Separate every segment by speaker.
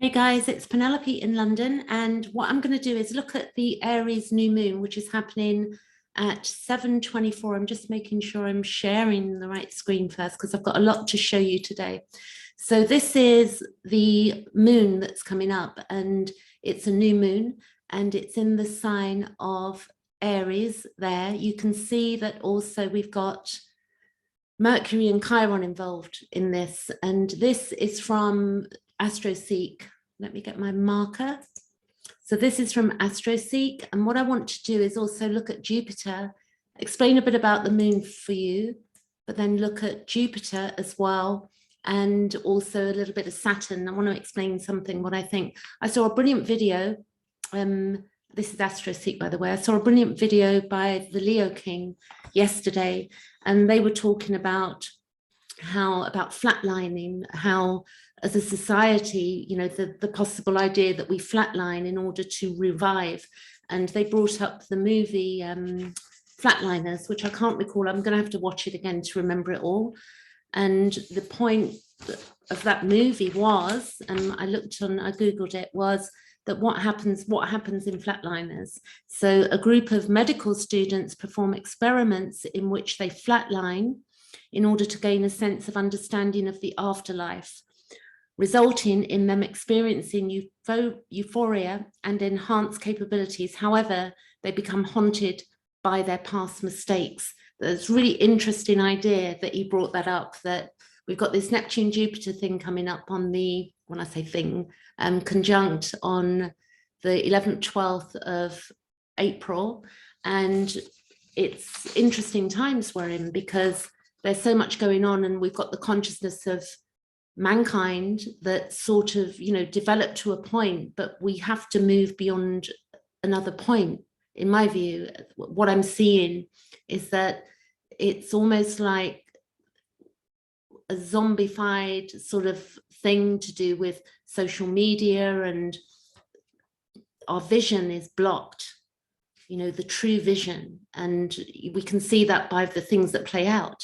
Speaker 1: Hey guys, it's Penelope in London, and what I'm going to do is look at the Aries New Moon, which is happening at 7:24. I'm just making sure I'm sharing the right screen first because I've got a lot to show you today. So this is the moon that's coming up, and it's a new moon, and it's in the sign of Aries there. You can see that also we've got Mercury and Chiron involved in this, and this is from Astroseek. Let me get my marker. So this is from Astroseek, and what I want to do is also look at Jupiter, explain a bit about the moon for you, but then look at Jupiter as well, and also a little bit of Saturn. I want to explain something, what I think. I saw a brilliant video. This is Astroseek, by the way. I saw a brilliant video by the Leo King yesterday, and they were talking about flatlining, how as a society, you know, the possible idea that we flatline in order to revive. And they brought up the movie Flatliners, which I can't recall. I'm going to have to watch it again to remember it all. And the point of that movie was, and I Googled it, was that what happens in flatliners. So a group of medical students perform experiments in which they flatline in order to gain a sense of understanding of the afterlife, resulting in them experiencing euphoria and enhanced capabilities. However, they become haunted by their past mistakes. That's a really interesting idea that he brought that up, that we've got this Neptune-Jupiter thing coming up on the, when I say thing, conjunct on the 11th, 12th of April. And it's interesting times we're in because there's so much going on, and we've got the consciousness of mankind that sort of, you know, developed to a point, but we have to move beyond another point. In my view, what I'm seeing is that it's almost like a zombified sort of thing to do with social media, and our vision is blocked, you know, the true vision. And we can see that by the things that play out.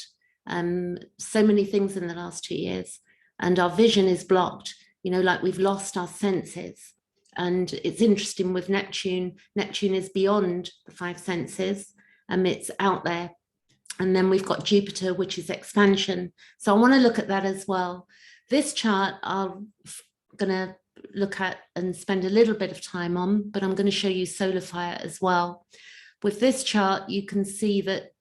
Speaker 1: So many things in the last 2 years, and our vision is blocked, you know, like we've lost our senses. And it's interesting with Neptune. Neptune is beyond the five senses, and it's out there. And then we've got Jupiter, which is expansion. So I want to look at that as well. This chart I'm going to look at and spend a little bit of time on, but I'm going to show you solar fire as well. With this chart, you can see that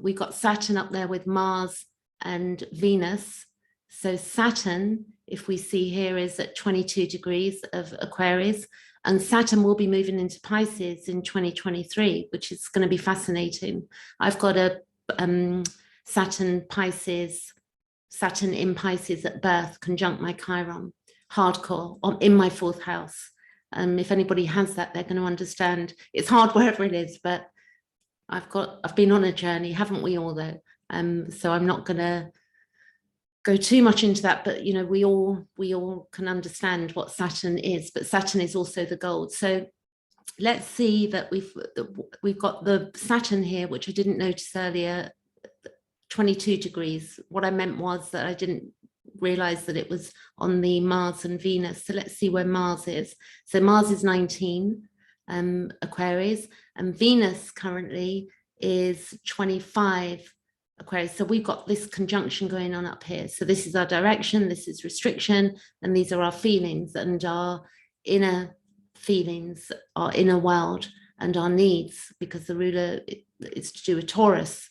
Speaker 1: we've got Saturn up there with Mars and Venus. So Saturn, if we see here, is at 22 degrees of Aquarius, and Saturn will be moving into Pisces in 2023, which is going to be fascinating. I've got a Saturn in Pisces at birth, conjunct my Chiron, hardcore, in my fourth house. If anybody has that, they're going to understand. It's hard wherever it is, but I've been on a journey, haven't we all, though? So I'm not going to go too much into that, but you know, we all can understand what Saturn is, but Saturn is also the gold. So let's see that we've got the Saturn here, which I didn't notice earlier, 22 degrees. What I meant was that I didn't realize that it was on the Mars and Venus. So let's see where Mars is. So Mars is 19 Aquarius, and Venus currently is 25 Aquarius. So we've got this conjunction going on up here. So this is our direction, this is restriction, and these are our feelings and our inner feelings, our inner world, and our needs, because the ruler is to do with Taurus.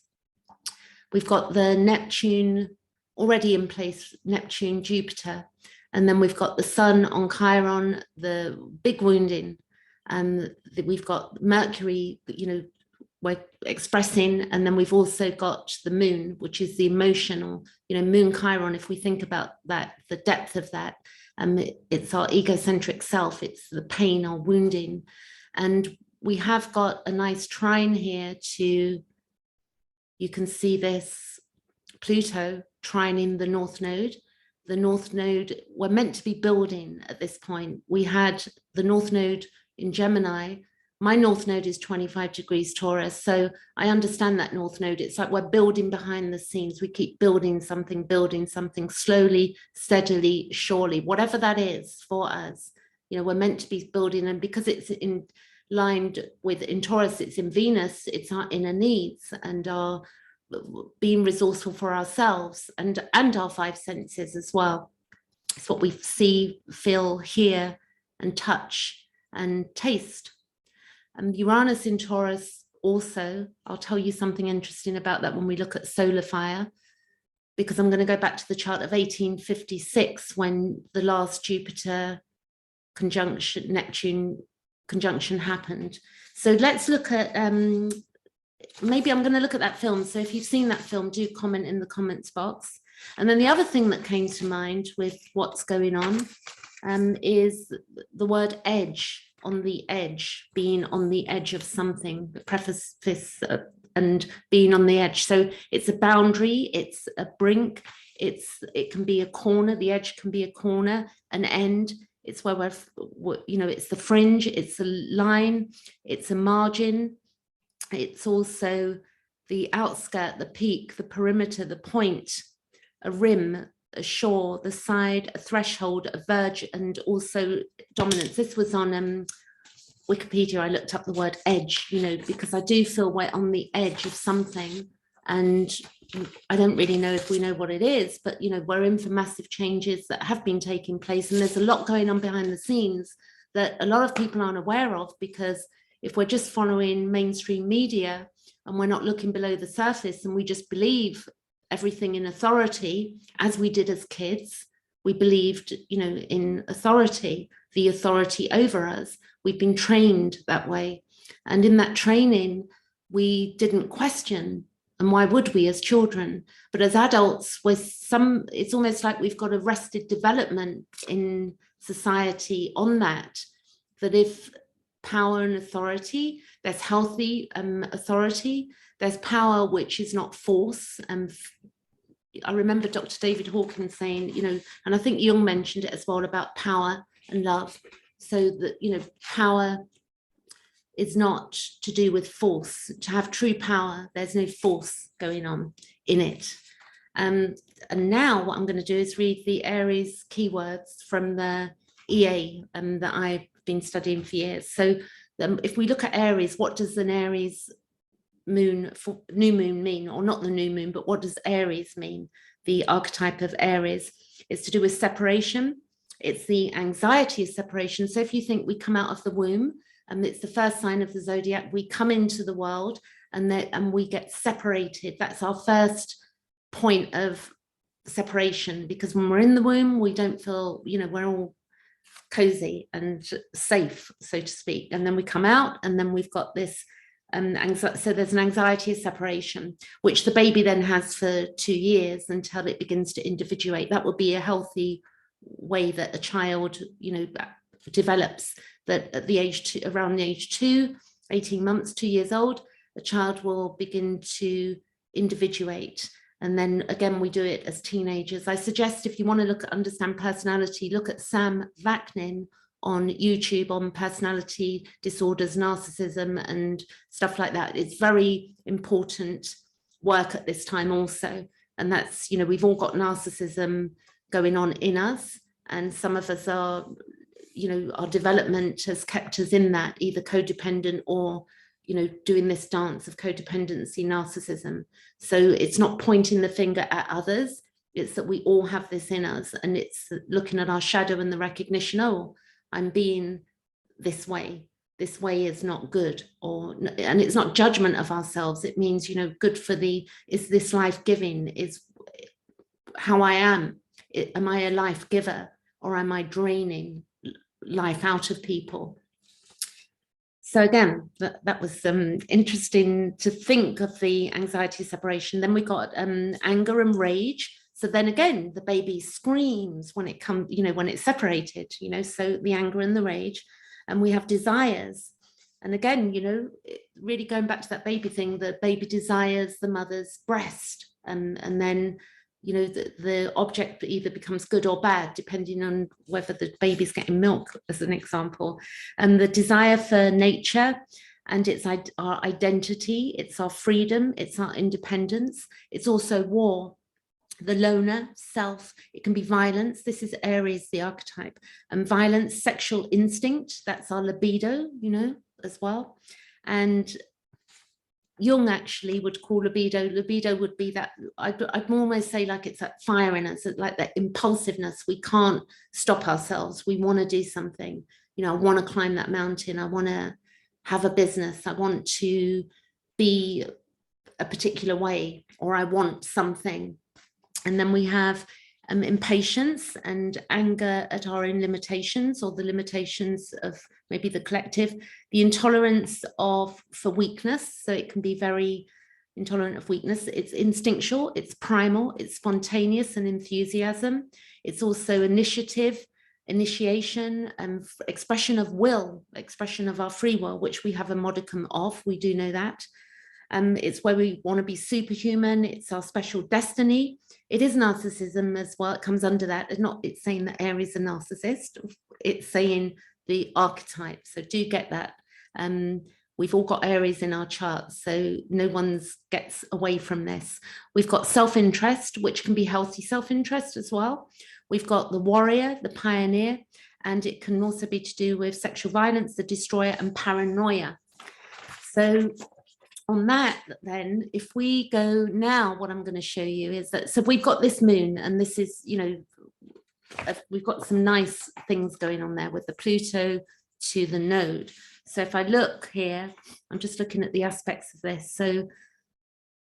Speaker 1: We've got the Neptune already in place, Neptune, Jupiter, and then we've got the Sun on Chiron, the big wounding, and we've got Mercury, you know, we're expressing, and then we've also got the Moon, which is the emotional, you know, Moon Chiron. If we think about that, the depth of that, it's our egocentric self, it's the pain, our wounding. And we have got a nice trine here to, you can see this Pluto trining the North Node. The North Node, we're meant to be building at this point. We had the North Node in Gemini My North Node is 25 degrees Taurus. So I understand that North Node. It's like we're building behind the scenes. We keep building something slowly, steadily, surely, whatever that is for us. You know, we're meant to be building, and because it's in lined with in Taurus, it's in Venus, it's our inner needs and our being resourceful for ourselves and our five senses as well. It's what we see, feel, hear, and touch and taste. Uranus in Taurus also, I'll tell you something interesting about that when we look at solar fire, because I'm going to go back to the chart of 1856 when the last Jupiter conjunction, Neptune conjunction happened. So let's look at, maybe I'm going to look at that film. So if you've seen that film, do comment in the comments box. And then the other thing that came to mind with what's going on is the word edge, on the edge, being on the edge of something, the preface and being on the edge. So it's a boundary, it's a brink, it can be a corner, the edge can be a corner, an end. It's where we're, you know, it's the fringe, it's a line, it's a margin. It's also the outskirt, the peak, the perimeter, the point, a rim, a shore, the side, a threshold, a verge, and also dominance. This was on Wikipedia. I looked up the word edge, you know, because I do feel we're on the edge of something, and I don't really know if we know what it is, but, you know, we're in for massive changes that have been taking place, and there's a lot going on behind the scenes that a lot of people aren't aware of, because if we're just following mainstream media and we're not looking below the surface and we just believe everything in authority, as we did as kids, we believed, you know, in authority, the authority over us. We've been trained that way. And in that training, we didn't question. And why would we as children? But as adults, it's almost like we've got arrested development in society on that if power and authority, there's healthy authority, there's power which is not force. I remember Dr. David Hawkins saying, you know, and I think Jung mentioned it as well, about power and love. So that, you know, power is not to do with force. To have true power, there's no force going on in it. And now what I'm going to do is read the Aries keywords from the EA that I've been studying for years. So if we look at Aries, what does an Aries moon, new moon mean? Or not the new moon, but what does Aries mean? The archetype of Aries is to do with separation. It's the anxiety of separation. So if you think we come out of the womb, and it's the first sign of the zodiac, we come into the world and we get separated. That's our first point of separation, because when we're in the womb, we don't feel, you know, we're all cozy and safe, so to speak. And then we come out, and then we've got this so there's an anxiety of separation, which the baby then has for 2 years until it begins to individuate. That would be a healthy way that a child, you know, develops, that at the age around the age 2, 18 months, 2 years old, a child will begin to individuate. And then again, we do it as teenagers. I suggest, if you want to look at understand personality, look at Sam Vaknin on YouTube on personality disorders, narcissism and stuff like that. It's very important work at this time also. And that's, you know, we've all got narcissism going on in us, and some of us are, you know, our development has kept us in that, either codependent or, you know, doing this dance of codependency, narcissism. So it's not pointing the finger at others, it's that we all have this in us, and it's looking at our shadow and the recognition, oh, I'm being this way is not good, and it's not judgment of ourselves. It means, you know, good for is this life-giving, is how I am. Am I a life giver, or am I draining life out of people? So again, that was interesting to think of the anxiety separation. Then we got anger and rage. So then again, the baby screams when it comes, you know, when it's separated, you know, so the anger and the rage. And we have desires. And again, you know, really going back to that baby thing, the baby desires the mother's breast. And then you know, the object either becomes good or bad, depending on whether the baby's getting milk, as an example. And the desire for nature, and it's our identity, it's our freedom, it's our independence. It's also war, the loner, self. It can be violence. This is Aries, the archetype. And violence, sexual instinct, that's our libido, you know, as well. And Jung actually would call libido would be that, I'd almost say like it's that fire in us, like that impulsiveness. We can't stop ourselves. We want to do something. You know, I want to climb that mountain. I want to have a business. I want to be a particular way, or I want something. And then we have impatience and anger at our own limitations, or the limitations of maybe the collective, the intolerance for weakness. So it can be very intolerant of weakness. It's instinctual, it's primal, it's spontaneous and enthusiasm. It's also initiative, initiation, and expression of will, expression of our free will, which we have a modicum of, we do know that. It's where we want to be superhuman. It's our special destiny. It is narcissism as well. It comes under that. It's saying that Aries is a narcissist. It's saying the archetype. So do get that. We've all got Aries in our charts, so no one gets away from this. We've got self-interest, which can be healthy self-interest as well. We've got the warrior, the pioneer, and it can also be to do with sexual violence, the destroyer, and paranoia. So on that, then, if we go now, what I'm going to show you is that, so we've got this moon, and this is, you know, we've got some nice things going on there with the Pluto to the node. So if I look here, I'm just looking at the aspects of this. So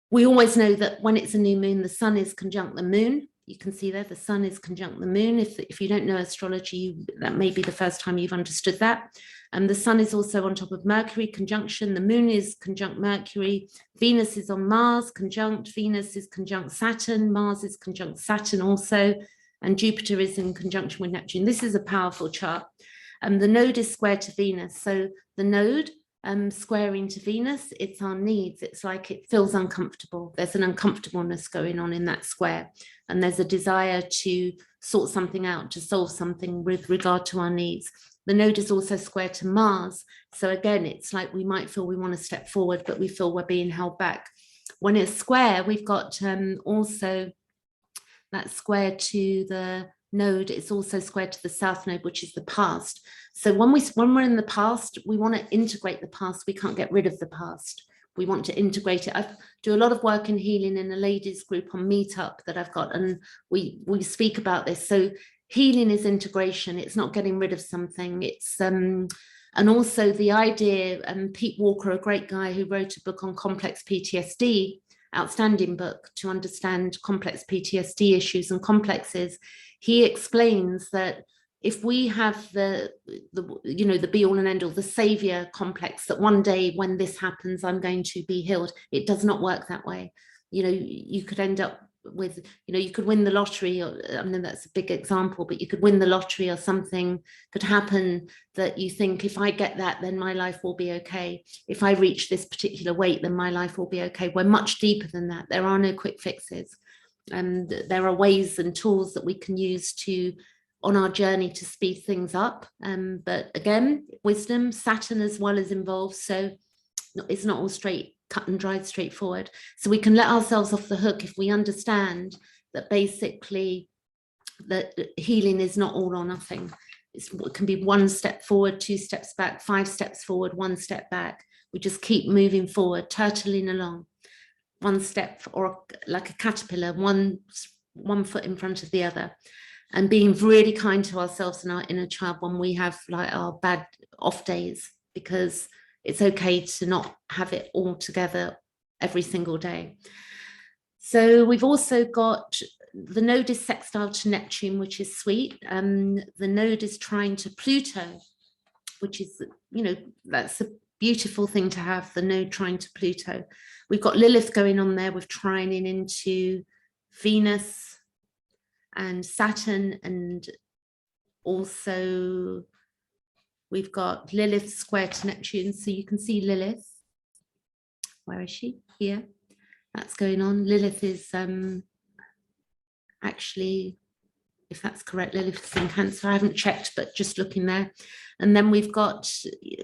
Speaker 1: we always know that when it's a new moon, the sun is conjunct the moon. You can see there, the sun is conjunct the moon. If you don't know astrology, that may be the first time you've understood that. And the sun is also on top of Mercury, conjunction. The moon is conjunct Mercury. Venus is on Mars, conjunct. Venus is conjunct Saturn. Mars is conjunct Saturn also. And Jupiter is in conjunction with Neptune. This is a powerful chart. The node is square to Venus. So the node squaring to Venus, it's our needs. It's like it feels uncomfortable. There's an uncomfortableness going on in that square. And there's a desire to sort something out, to solve something with regard to our needs. The node is also square to Mars. So again, it's like we might feel we want to step forward, but we feel we're being held back. When it's square, we've got also that square to the node. It's also square to the south node, which is the past. So when we're in the past, we want to integrate the past. We can't get rid of the past. We want to integrate it. I do a lot of work in healing in a ladies group on Meetup that I've got, and we speak about this. So healing is integration. It's not getting rid of something. It's and also the idea, Pete Walker, a great guy who wrote a book on complex PTSD, outstanding book to understand complex PTSD issues and complexes. He explains that if we have the be all and end all, the savior complex, that one day when this happens, I'm going to be healed. It does not work that way. You know, you could end up with, you could win the lottery, or I mean, that's a big example, but you could win the lottery, or something could happen that you think, if I get that, then my life will be okay. If I reach this particular weight, then my life will be okay. We're much deeper than that. There are no quick fixes. And there are ways and tools that we can use on our journey to speed things up. But again, wisdom, Saturn as well is involved. So it's not all cut and dried, straightforward. So we can let ourselves off the hook if we understand that basically that healing is not all or nothing. It can be 1 step forward, 2 steps back, 5 steps forward, 1 step back. We just keep moving forward, turtling along. 1 step, or like a caterpillar, one foot in front of the other, and being really kind to ourselves and our inner child when we have like our bad off days, because it's okay to not have it all together every single day. So we've also got the node is sextile to Neptune, which is sweet. The node is trine to Pluto, which is, that's a beautiful thing to have, the node trine to Pluto. We've got Lilith going on there with trining into Venus and Saturn, and also we've got Lilith square to Neptune. So you can see Lilith. Where is she? Here. That's going on. Lilith is actually, if that's correct, Lilith is in Cancer. I haven't checked, but just looking there. And then we've got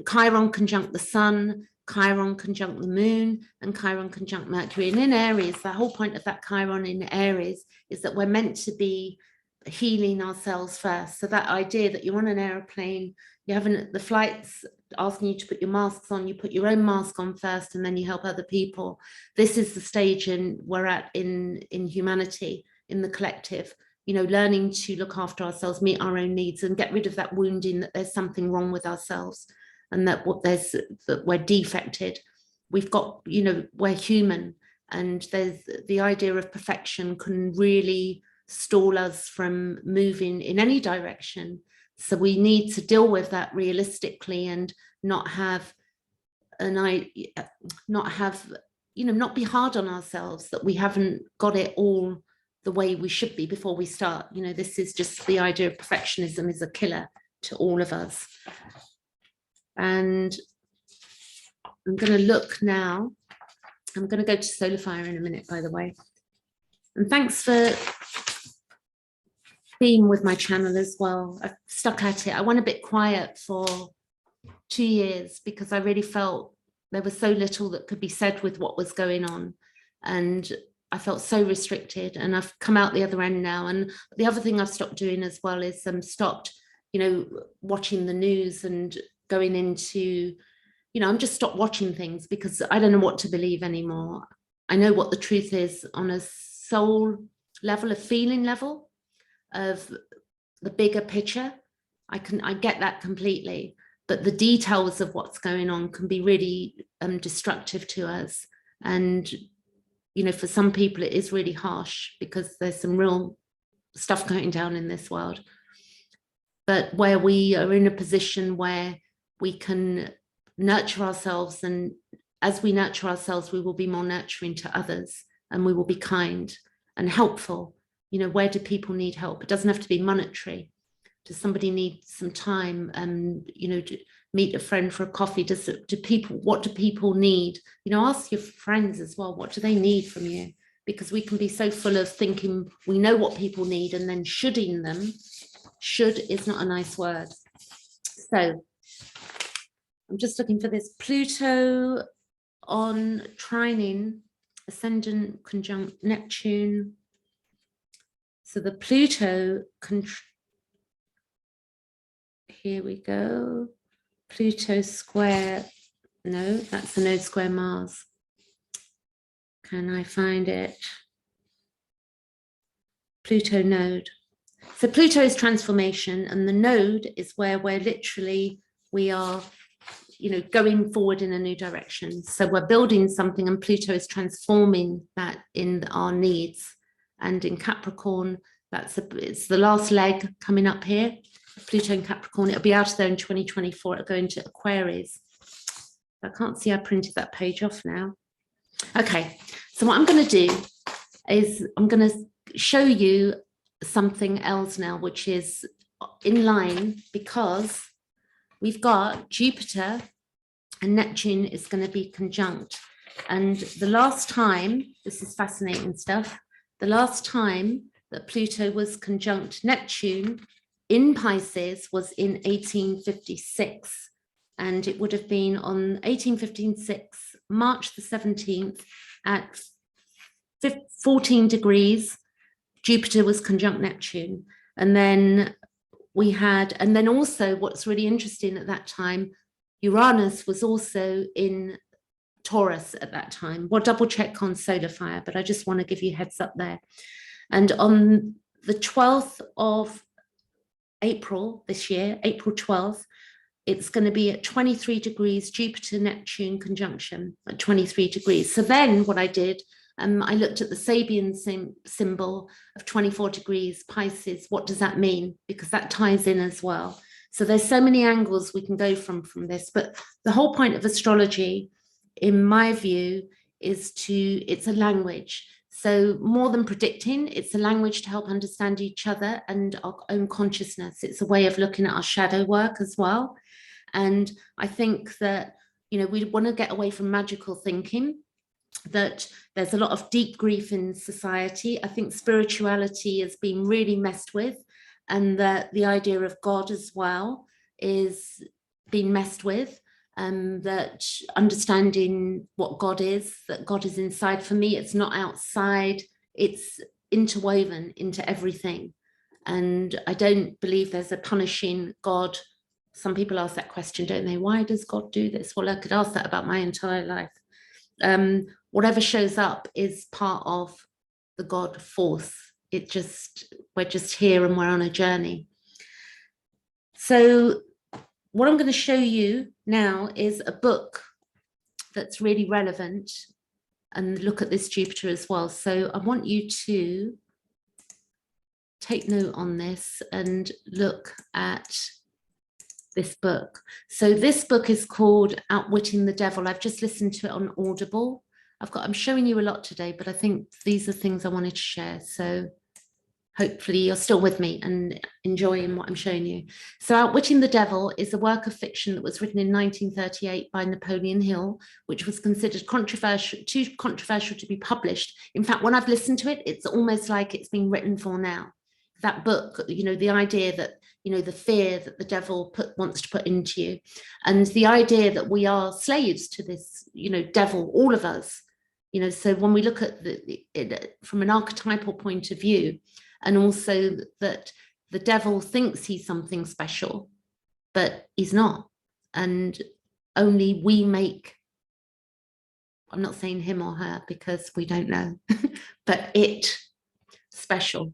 Speaker 1: Chiron conjunct the Sun, Chiron conjunct the Moon, and Chiron conjunct Mercury. And in Aries, the whole point of that Chiron in Aries is that we're meant to be healing ourselves first. So that idea that you're on an airplane, you're having the flights asking you to put your masks on, you put your own mask on first, and then you help other people. This is the stage we're at in humanity, in the collective, you know, learning to look after ourselves, meet our own needs, and get rid of that wounding that there's something wrong with ourselves, and that that we're defected. We've got, you know, we're human, and there's the idea of perfection can really stall us from moving in any direction. So we need to deal with that realistically and not be hard on ourselves that we haven't got it all the way we should be before we start. You know, this is just the idea of perfectionism is a killer to all of us. And I'm going to look now. I'm going to go to solar fire in a minute, by the way. And thanks for being with my channel as well. I've stuck at it. I went a bit quiet for 2 years because I really felt there was so little that could be said with what was going on. And I felt so restricted, and I've come out the other end now. And the other thing I've stopped doing as well is stopped, you know, watching the news and going into, you know, I'm just stopped watching things because I don't know what to believe anymore. I know what the truth is on a soul level, a feeling level of the bigger picture. I get that completely, but the details of what's going on can be really destructive to us. And you know, for some people it is really harsh because there's some real stuff going down in this world. But where we are in a position where we can nurture ourselves, and as we nurture ourselves, we will be more nurturing to others, and we will be kind and helpful. You know, where do people need help? It doesn't have to be monetary. Does somebody need some time? You know, to meet a friend for a coffee? What do people need? You know, ask your friends as well, what do they need from you? Because we can be so full of thinking we know what people need and then shoulding them. Should is not a nice word. So I'm just looking for this Pluto on trining, ascendant conjunct Neptune. So the Pluto, here we go. Pluto square, no, that's the node square Mars. Can I find it? Pluto node. So Pluto is transformation, and the node is where we are, you know, going forward in a new direction. So we're building something, and Pluto is transforming that in our needs. And in Capricorn, it's the last leg coming up here. Pluto in Capricorn, it'll be out of there in 2024. It'll go into Aquarius. I can't see I printed that page off now. Okay, so what I'm going to do is I'm going to show you something else now, which is in line, because we've got Jupiter and Neptune is going to be conjunct. And the last time, this is fascinating stuff, the last time that Pluto was conjunct Neptune in Pisces was in 1856. And it would have been on 1856, March the 17th at 14 degrees, Jupiter was conjunct Neptune. And then also what's really interesting at that time, Uranus was also in Taurus at that time. We'll double check on solar fire, but I just want to give you a heads up there. And on the 12th of April this year, April 12th, it's going to be at 23 degrees, Jupiter Neptune conjunction at 23 degrees. So then what I did, I looked at the Sabian symbol of 24 degrees Pisces. What does that mean? Because that ties in as well. So there's so many angles we can go from this, but the whole point of astrology, in my view, it's a language. So more than predicting, it's a language to help understand each other and our own consciousness. It's a way of looking at our shadow work as well. And I think that, you know, we want to get away from magical thinking that there's a lot of deep grief in society. I think spirituality has been really messed with, and that the idea of God as well is being messed with, and that understanding what God is, that God is inside. For me, it's not outside, it's interwoven into everything. And I don't believe there's a punishing God. Some people ask that question, don't they? Why does God do this? Well, I could ask that about my entire life. Whatever shows up is part of the God force. We're just here and we're on a journey. So what I'm going to show you now is a book that's really relevant, and look at this Jupiter as well. So I want you to take note on this and look at this book. So this book is called Outwitting the Devil. I've just listened to it on Audible. I'm showing you a lot today, but I think these are things I wanted to share. So hopefully you're still with me and enjoying what I'm showing you. So Outwitting the Devil is a work of fiction that was written in 1938 by Napoleon Hill, which was considered too controversial to be published. In fact, when I've listened to it, it's almost like it's been written for now. That book, you know, the idea that, you know, the fear that the devil wants to put into you, and the idea that we are slaves to this, you know, devil, all of us, you know. So when we look at it from an archetypal point of view, and also that the devil thinks he's something special, but he's not. And only we make, I'm not saying him or her because we don't know, but it special.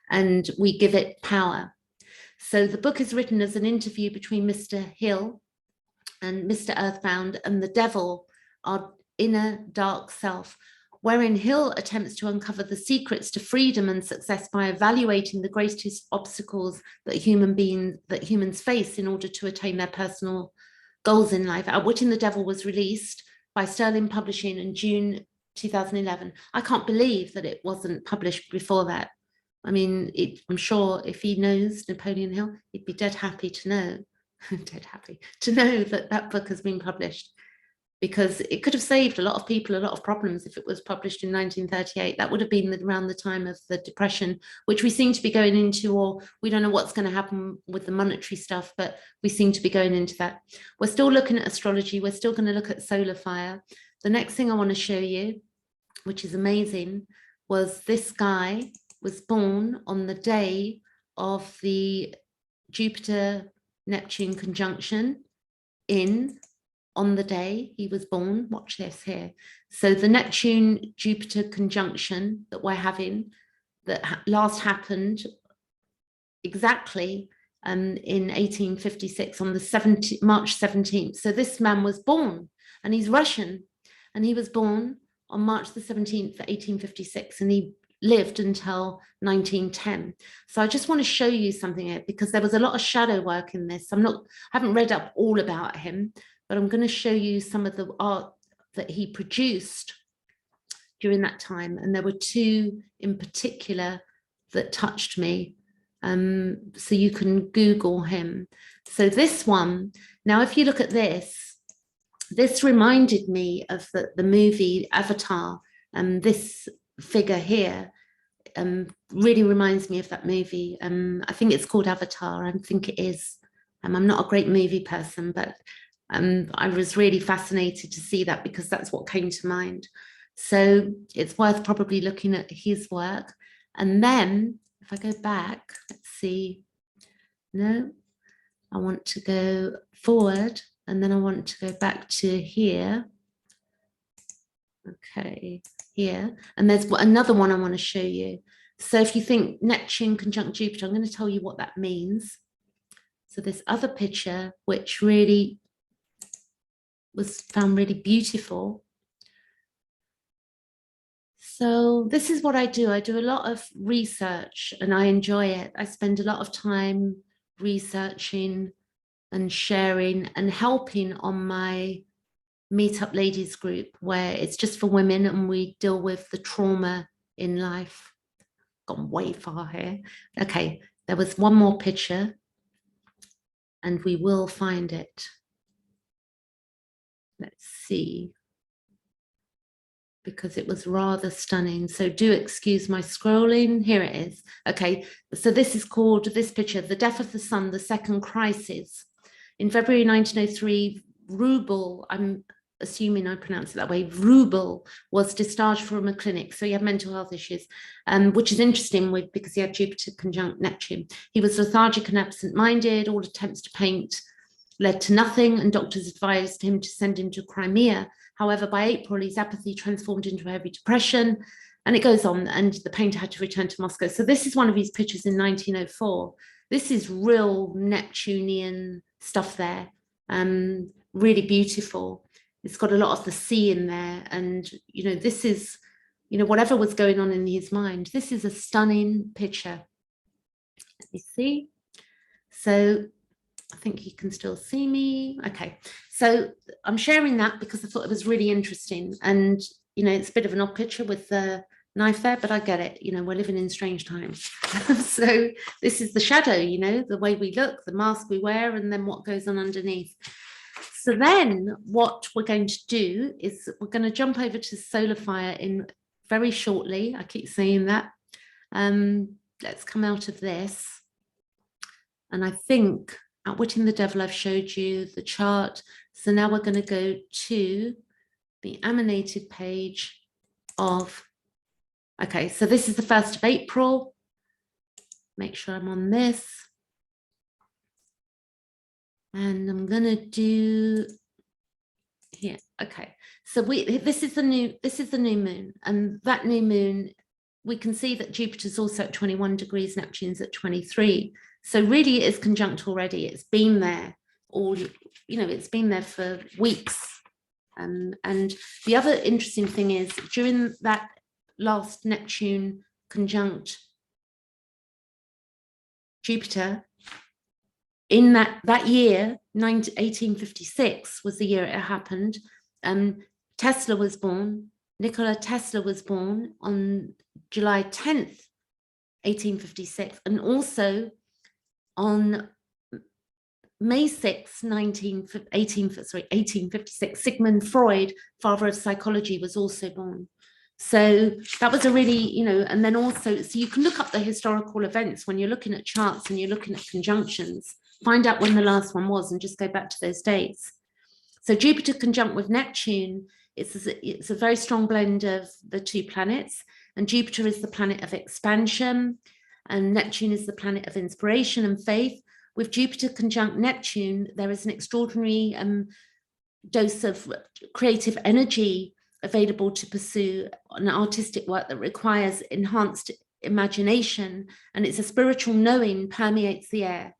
Speaker 1: And we give it power. So the book is written as an interview between Mr. Hill and Mr. Earthbound and the devil, our inner dark self, wherein Hill attempts to uncover the secrets to freedom and success by evaluating the greatest obstacles that humans face in order to attain their personal goals in life. Outwitting the Devil was released by Sterling Publishing in June 2011. I can't believe that it wasn't published before that. I mean, I'm sure if he knows Napoleon Hill, he'd be dead happy to know, that that book has been published, because it could have saved a lot of people a lot of problems if it was published in 1938. That would have been around the time of the Depression, which we seem to be going into, or we don't know what's going to happen with the monetary stuff, but we seem to be going into that. We're still looking at astrology. We're still going to look at solar fire. The next thing I want to show you, which is amazing, was this guy was born on the day of the Jupiter-Neptune conjunction on the day he was born. Watch this here. So the Neptune-Jupiter conjunction that we're having, that last happened exactly in 1856 on the March 17th. So this man was born, and he's Russian, and he was born on March the 17th, 1856, and he lived until 1910. So I just want to show you something here, because there was a lot of shadow work in this. I haven't read up all about him, but I'm going to show you some of the art that he produced during that time. And there were two in particular that touched me. So you can Google him. So this one, now if you look at this reminded me of the movie Avatar. This figure here really reminds me of that movie. I think it's called Avatar. I think it is. I'm not a great movie person, but I was really fascinated to see that, because that's what came to mind. So it's worth probably looking at his work. And then if I go back, let's see. No, I want to go forward, and then I want to go back to here. Okay, here. And there's another one I want to show you. So if you think Neptune conjunct Jupiter, I'm going to tell you what that means. So this other picture, which really was found really beautiful. So this is what I do. I do a lot of research, and I enjoy it. I spend a lot of time researching and sharing and helping on my Meetup Ladies group, where it's just for women and we deal with the trauma in life. Gone way far here. Okay, there was one more picture, and we will find it. Let's see. because it was rather stunning. So do excuse my scrolling. Here it is. Okay, so this is called, this picture, The Death of the Sun, the Second Crisis. In February 1903, Rubel, I'm assuming I pronounce it that way, Rubel was discharged from a clinic. So he had mental health issues, which is interesting because he had Jupiter conjunct Neptune. He was lethargic and absent-minded. All attempts to paint led to nothing, and doctors advised him to send him to Crimea. However, by April, his apathy transformed into a heavy depression, and it goes on, and the painter had to return to Moscow. So this is one of his pictures in 1904. This is real Neptunian stuff there, really beautiful. It's got a lot of the sea in there, and, you know, this is, you know, whatever was going on in his mind. This is a stunning picture. Let me see. So I think you can still see me. Okay, so I'm sharing that because I thought it was really interesting. And, you know, it's a bit of an odd picture with the knife there, but I get it. You know, we're living in strange times. So this is the shadow, you know, the way we look, the mask we wear, and then what goes on underneath. So then what we're going to do is we're going to jump over to solar fire in very shortly. I keep saying that. Let's come out of this. And I think Outwitting the Devil, I've showed you the chart. So now we're going to go to the emanated page of, okay, so this is the 1st of April. Make sure I'm on this. And I'm going to do here. Okay, so this is the new moon, and that new moon, we can see that Jupiter's also at 21 degrees, Neptune's at 23. So really it is conjunct already. It's been there all, you know, it's been there for weeks. And the other interesting thing is during that last Neptune conjunct Jupiter, in that year, 1856 was the year it happened. Tesla was born. Nikola Tesla was born on July 10th, 1856, and also on May 6, 1856, Sigmund Freud, father of psychology, was also born. So that was a really, you know, and then also, so you can look up the historical events when you're looking at charts and you're looking at conjunctions, find out when the last one was and just go back to those dates. So Jupiter conjunct with Neptune, it's a very strong blend of the two planets, and Jupiter is the planet of expansion, and Neptune is the planet of inspiration and faith. With Jupiter conjunct Neptune, there is an extraordinary dose of creative energy available to pursue an artistic work that requires enhanced imagination, and it's a spiritual knowing permeates the air,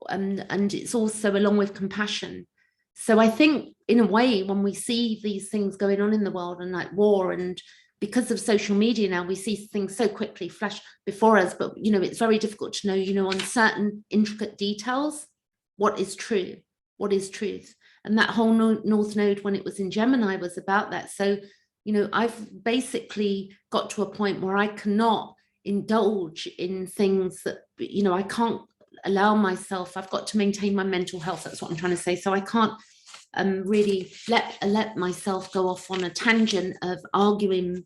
Speaker 1: and it's also along with compassion. So I think in a way, when we see these things going on in the world, and like war, and because of social media now, we see things so quickly flash before us, but, you know, it's very difficult to know, you know, on certain intricate details, what is true, what is truth. And that whole North Node, when it was in Gemini, was about that. So, you know, I've basically got to a point where I cannot indulge in things that, you know, I can't allow myself, I've got to maintain my mental health. That's what I'm trying to say. So I can't really let myself go off on a tangent of arguing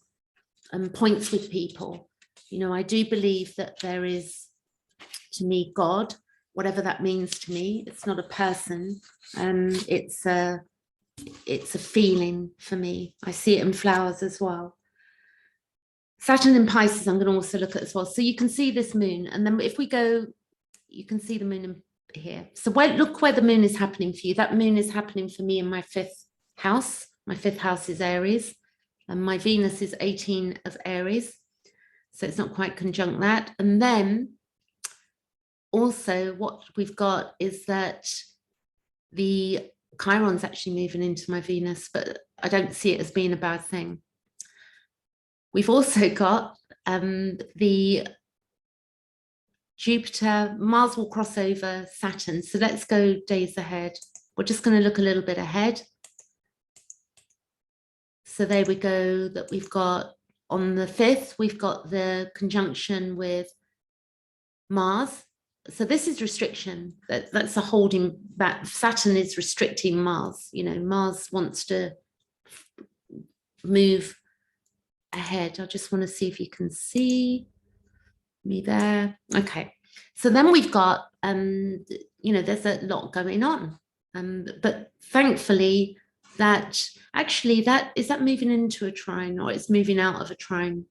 Speaker 1: points with people. You know, I do believe that there is, to me, God, whatever that means to me. It's not a person. It's a feeling for me. I see it in flowers as well. Saturn in Pisces, I'm going to also look at as well. So you can see this moon, and then if we go, you can see the moon in here. So look where the moon is happening for you. That moon is happening for me in my 5th house. My 5th house is Aries, and my Venus is 18 of Aries. So it's not quite conjunct that. And then also what we've got is that the Chiron's actually moving into my Venus, but I don't see it as being a bad thing. We've also got the Jupiter, Mars will cross over Saturn. So let's go days ahead. We're just going to look a little bit ahead. So there we go, that we've got on the 5th, we've got the conjunction with Mars. So this is restriction. That's a holding back. Saturn is restricting Mars. You know, Mars wants to move ahead. I just want to see if you can see me there. Okay, so then we've got you know, there's a lot going on, but thankfully that actually that is that moving into a trine, or it's moving out of a trine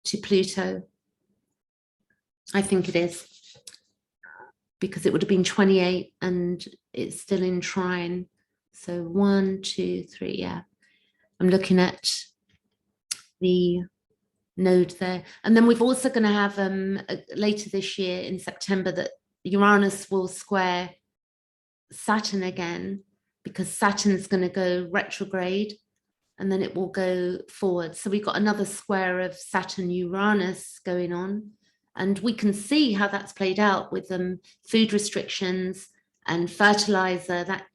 Speaker 1: to Pluto. I think it is, because it would have been 28 and it's still in trine. So 1, 2, 3, yeah. I'm looking at the node there. And then we've also going to have later this year in September that Uranus will square Saturn again, because Saturn's going to go retrograde and then it will go forward. So we've got another square of Saturn-Uranus going on. And we can see how that's played out with food restrictions and fertilizer, that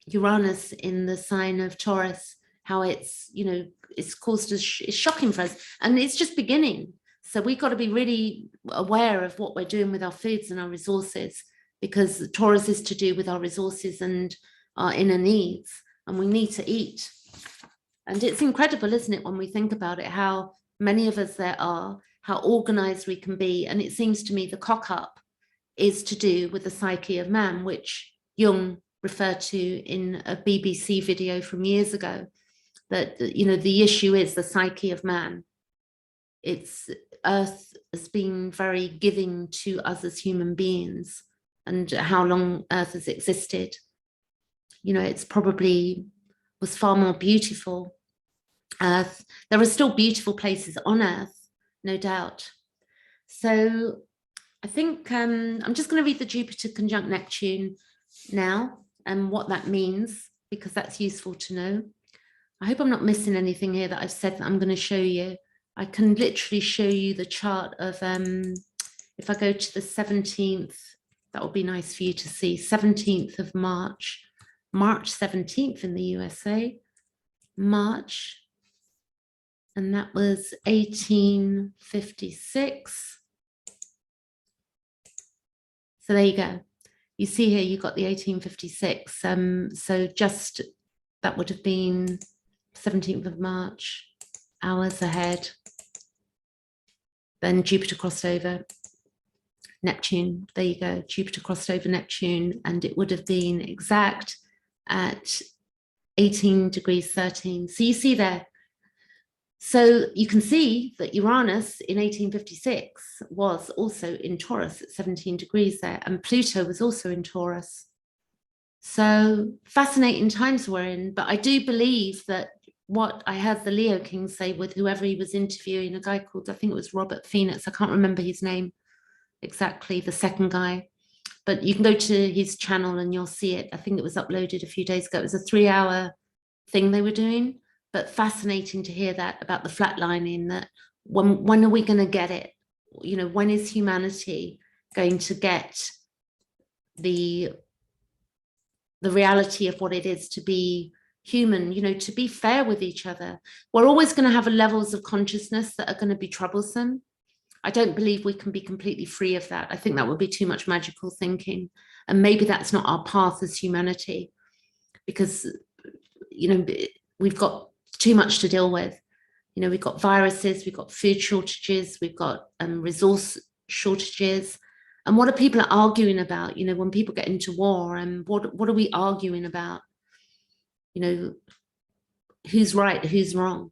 Speaker 1: Uranus in the sign of Taurus, how it's, you know, it's caused us, it's shocking for us, and it's just beginning. So we've got to be really aware of what we're doing with our foods and our resources, because Taurus is to do with our resources and our inner needs, and we need to eat. And it's incredible, isn't it, when we think about it, how many of us there are, how organized we can be. And it seems to me the cock up is to do with the psyche of man, which Jung referred to in a BBC video from years ago, that, you know, the issue is the psyche of man. It's Earth has been very giving to us as human beings, and how long Earth has existed. You know, it's probably was far more beautiful. Earth, there are still beautiful places on Earth, no doubt. So I think I'm just going to read the Jupiter conjunct Neptune now and what that means, because that's useful to know. I hope I'm not missing anything here that I've said that I'm going to show you. I can literally show you the chart of, if I go to the 17th, that will be nice for you to see, 17th of March, March 17th in the USA, March, and that was 1856. So there you go. You see here, you got the 1856. So just, that would have been 17th of March, hours ahead. Then Jupiter crossed over Neptune. There you go, Jupiter crossed over Neptune, and it would have been exact at 18 degrees 13. So you see there. So you can see that Uranus in 1856 was also in Taurus at 17 degrees there, and Pluto was also in Taurus. So fascinating times we're in, but I do believe that what I heard the Leo King say with whoever he was interviewing, a guy called, I think it was Robert Phoenix, I can't remember his name exactly, the second guy, but you can go to his channel and you'll see it. I think it was uploaded a few days ago. It was a 3-hour thing they were doing, but fascinating to hear that about the flatlining, that when are we going to get it? You know, when is humanity going to get the reality of what it is to be human, you know, to be fair with each other? We're always going to have levels of consciousness that are going to be troublesome. I don't believe we can be completely free of that. I think that would be too much magical thinking. And maybe that's not our path as humanity, because, you know, we've got too much to deal with. You know, we've got viruses, we've got food shortages, we've got resource shortages. And what are people arguing about? You know, when people get into war, and what are we arguing about? You know, who's right, who's wrong?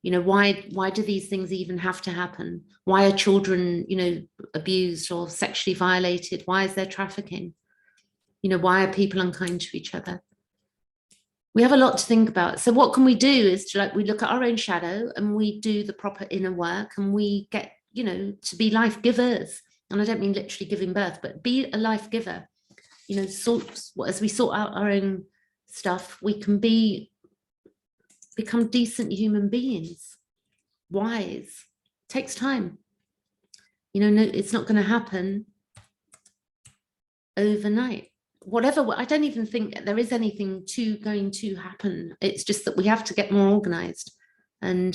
Speaker 1: You know, why do these things even have to happen? Why are children, you know, abused or sexually violated? Why is there trafficking? You know, why are people unkind to each other? We have a lot to think about. So what can we do is to, like, we look at our own shadow and we do the proper inner work, and we get, you know, to be life givers. And I don't mean literally giving birth, but be a life giver. You know, as we sort out our own stuff, we can become decent human beings, wise. It takes time. You know, no, it's not going to happen overnight. Whatever, I don't even think there is anything going to happen. It's just that we have to get more organized. And,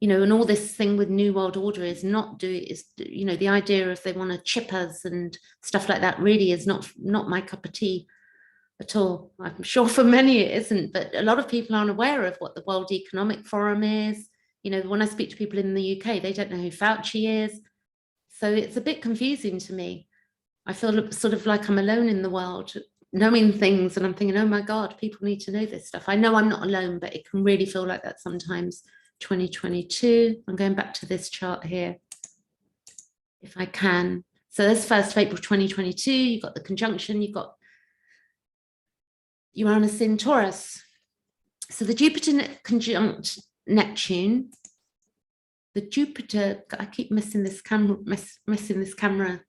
Speaker 1: you know, and all this thing with New World Order is not you know, the idea of they want to chip us and stuff like that really is not my cup of tea. at all. I'm sure for many it isn't, but a lot of people aren't aware of what the World Economic Forum is. You know, when I speak to people in the UK, they don't know who Fauci is. So it's a bit confusing to me. I feel sort of like I'm alone in the world, knowing things, and I'm thinking, oh my God, people need to know this stuff. I know I'm not alone, but it can really feel like that sometimes. 2022, I'm going back to this chart here, if I can. So this 1st of April 2022, you've got the conjunction, you've got Uranus in Taurus. So the Jupiter conjunct Neptune, the Jupiter, I keep messing this camera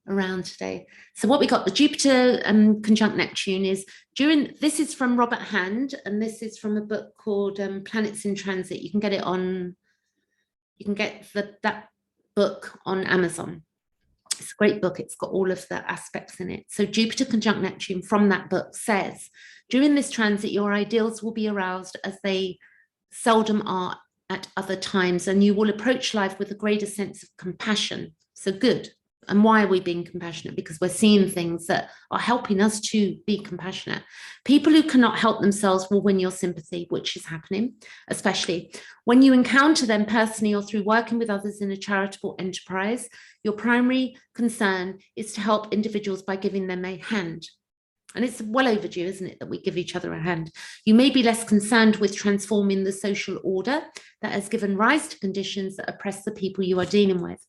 Speaker 1: around today. So what we got, the Jupiter conjunct Neptune is this is from Robert Hand, and this is from a book called Planets in Transit. You can get it on, you can get that book on Amazon. It's a great book. It's got all of the aspects in it. So Jupiter conjunct Neptune from that book says, during this transit, your ideals will be aroused as they seldom are at other times, and you will approach life with a greater sense of compassion. So good. And why are we being compassionate? Because we're seeing things that are helping us to be compassionate. People who cannot help themselves will win your sympathy, which is happening, especially when you encounter them personally or through working with others in a charitable enterprise. Your primary concern is to help individuals by giving them a hand. And it's well overdue, isn't it, that we give each other a hand. You may be less concerned with transforming the social order that has given rise to conditions that oppress the people you are dealing with.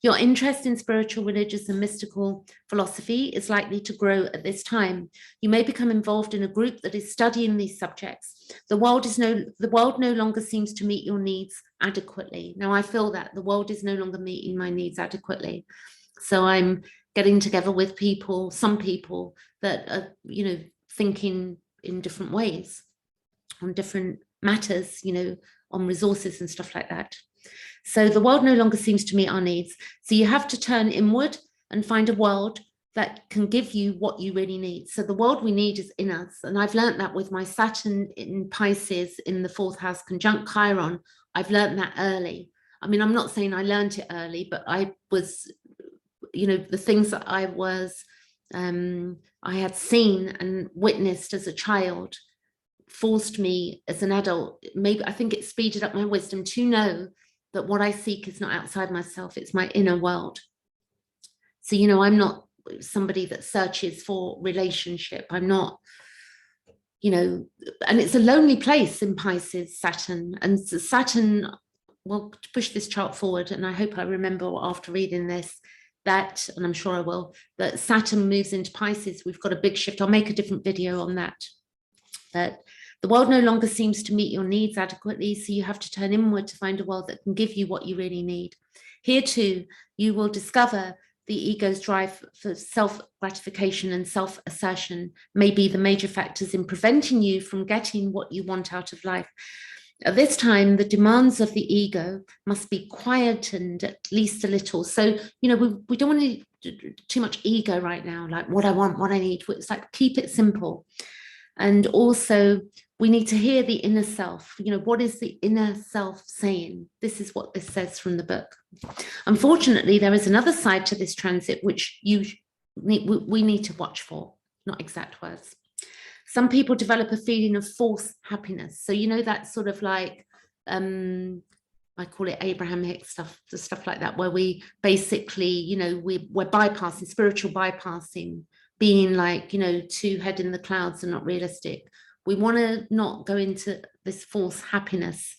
Speaker 1: Your interest in spiritual, religious, and mystical philosophy is likely to grow at this time. You may become involved in a group that is studying these subjects. The world no longer seems to meet your needs adequately. Now, I feel that the world is no longer meeting my needs adequately. So I'm getting together with people, some people that are, you know, thinking in different ways on different matters, you know, on resources and stuff like that. So the world no longer seems to meet our needs. So you have to turn inward and find a world that can give you what you really need. So the world we need is in us. And I've learned that with my Saturn in Pisces in the 4th house conjunct Chiron. I've learned that early. I mean, I'm not saying I learned it early, but I was, you know, the things that I had seen and witnessed as a child forced me as an adult, maybe I think it speeded up my wisdom to know that what I seek is not outside myself, it's my inner world. So, you know, I'm not somebody that searches for relationship. I'm not, you know, and it's a lonely place in Pisces, Saturn. And so Saturn, well, to push this chart forward, and I hope I remember after reading this, that, and I'm sure I will, that Saturn moves into Pisces. We've got a big shift. I'll make a different video on that. That the world no longer seems to meet your needs adequately, so you have to turn inward to find a world that can give you what you really need. Here too, you will discover the ego's drive for self-gratification and self-assertion may be the major factors in preventing you from getting what you want out of life. At this time, the demands of the ego must be quietened at least a little. So, you know, we don't want too much ego right now, like what I want, what I need. It's like, keep it simple. And also, we need to hear the inner self. You know, what is the inner self saying? This is what this says from the book. Unfortunately, there is another side to this transit which we need to watch for, not exact words. Some people develop a feeling of false happiness. So, you know, that sort of like, I call it Abraham Hicks stuff, the stuff like that, where we basically, you know, we're bypassing, spiritual bypassing, being like, you know, two head in the clouds and not realistic. We want to not go into this false happiness,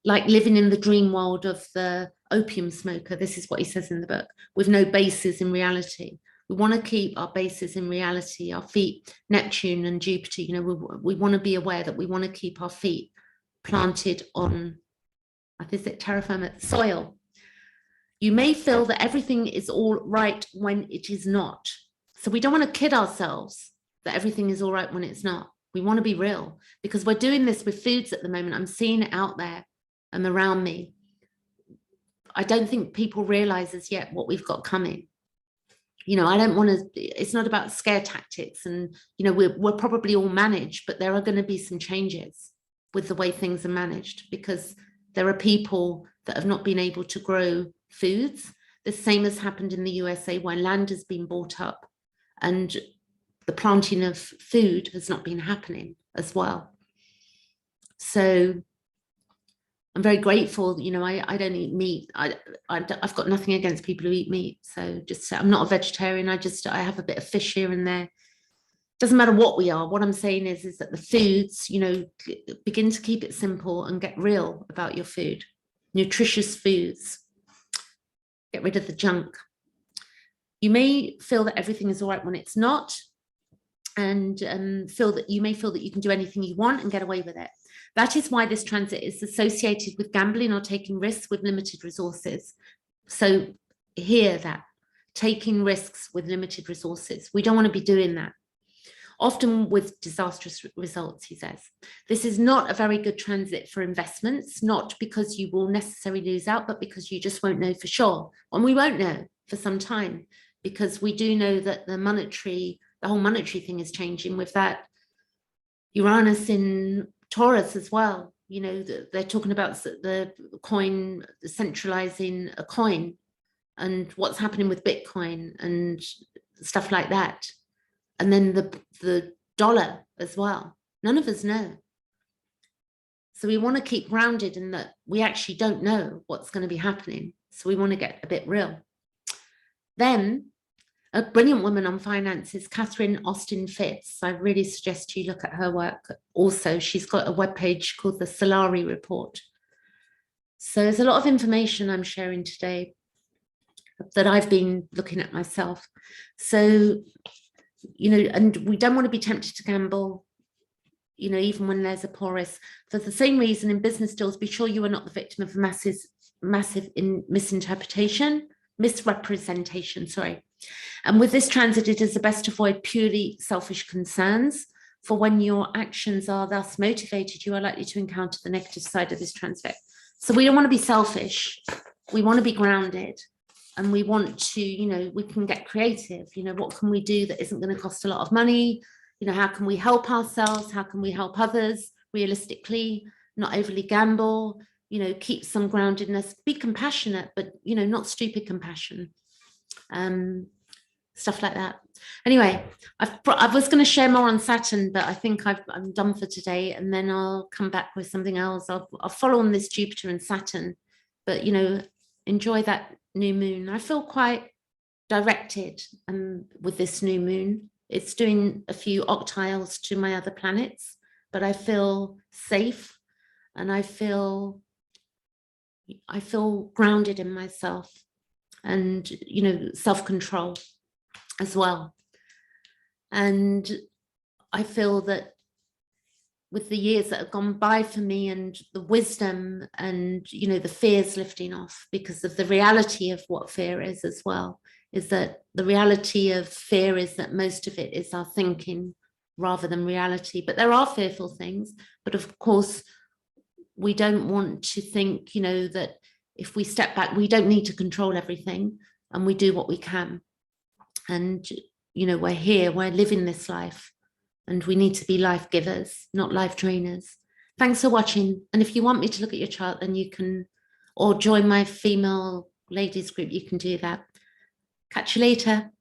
Speaker 1: like living in the dream world of the opium smoker. This is what he says in the book, with no basis in reality. We want to keep our bases in reality, our feet, Neptune and Jupiter, you know, we want to be aware that we want to keep our feet planted on, is it terra firma, soil. You may feel that everything is all right when it is not. So we don't want to kid ourselves that everything is all right when it's not. We want to be real, because we're doing this with foods at the moment. I'm seeing it out there and around me. I don't think people realize as yet what we've got coming. You know, I don't want to, it's not about scare tactics, and, you know, we're probably all managed, but there are going to be some changes with the way things are managed, because there are people that have not been able to grow foods. The same has happened in the USA, where land has been bought up and the planting of food has not been happening as well. So I'm very grateful, you know, I don't eat meat. I've got nothing against people who eat meat. So just, I'm not a vegetarian. I have a bit of fish here and there. Doesn't matter what we are. What I'm saying is that the foods, you know, begin to keep it simple and get real about your food. Nutritious foods. Get rid of the junk. You may feel that everything is all right when it's not, and you may feel that you can do anything you want and get away with it. That is why this transit is associated with gambling or taking risks with limited resources. So hear that, taking risks with limited resources. We don't want to be doing that. Often with disastrous results, he says. This is not a very good transit for investments, not because you will necessarily lose out, but because you just won't know for sure. And we won't know for some time, because we do know that the whole monetary thing is changing with that Uranus in Taurus as well. You know, they're talking about the coin, centralizing a coin, and what's happening with Bitcoin and stuff like that. And then the dollar as well. None of us know. So we want to keep grounded in that we actually don't know what's going to be happening. So we want to get a bit real. Then a brilliant woman on finances, Catherine Austin Fitz. I really suggest you look at her work. Also, she's got a webpage called the Solari Report. So there's a lot of information I'm sharing today that I've been looking at myself. So, you know, and we don't want to be tempted to gamble, you know, even when there's a porous. For the same reason, in business deals, be sure you are not the victim of massive misrepresentation, sorry. And with this transit, it is the best to avoid purely selfish concerns, for when your actions are thus motivated, you are likely to encounter the negative side of this transit. So we don't want to be selfish. We want to be grounded. And we want to, you know, we can get creative. You know, what can we do that isn't going to cost a lot of money? You know, how can we help ourselves? How can we help others realistically, not overly gamble, you know, keep some groundedness, be compassionate, but, you know, not stupid compassion, stuff like that. Anyway, I was going to share more on Saturn, but I think I'm done for today, and then I'll come back with something else. I'll follow on this Jupiter and Saturn, but, you know, enjoy that new moon. I feel quite directed with this new moon. It's doing a few octiles to my other planets, but I feel safe, and I feel grounded in myself, and, you know, self-control as well. And I feel that with the years that have gone by for me, and the wisdom, and, you know, the fears lifting off, because of the reality of what fear is as well, is that the reality of fear is that most of it is our thinking rather than reality. But there are fearful things, but of course we don't want to think, you know, that if we step back, we don't need to control everything, and we do what we can. And, you know, we're here, we're living this life, and we need to be life givers, not life drainers. Thanks for watching. And if you want me to look at your chart, then you can, or join my female ladies group, you can do that. Catch you later.